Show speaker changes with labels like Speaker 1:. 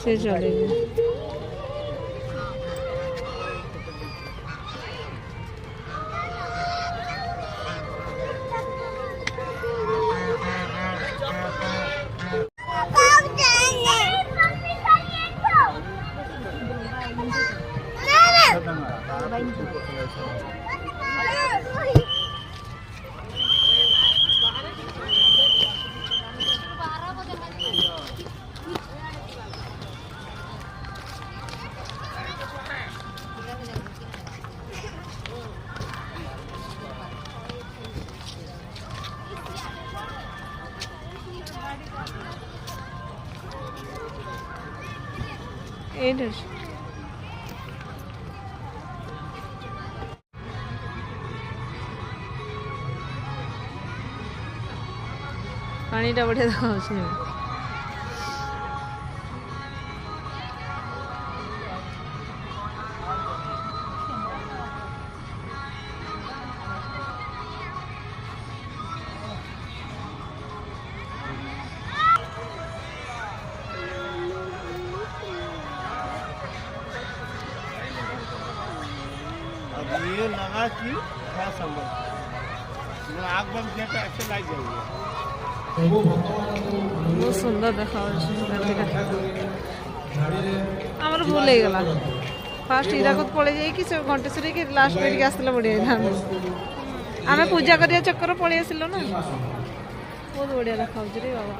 Speaker 1: से चलेगी। पानीटा बढ़िया देखाଉଛି।
Speaker 2: अब ये लगा कि क्या संभव आग बम जेटा ऐसे लाइक जाएगी।
Speaker 1: बहुत सुंदर देखाଉଛି। आमर भूल हो गला फास्ट हीराकुद पड़े जाइए से घंटेश्वरी कि लास्ट में आसला बढ़िया था। आम पूजा करिया चक्कर पलि आसिल ना बहुत बढ़िया देखाଉଛି रे बाबा।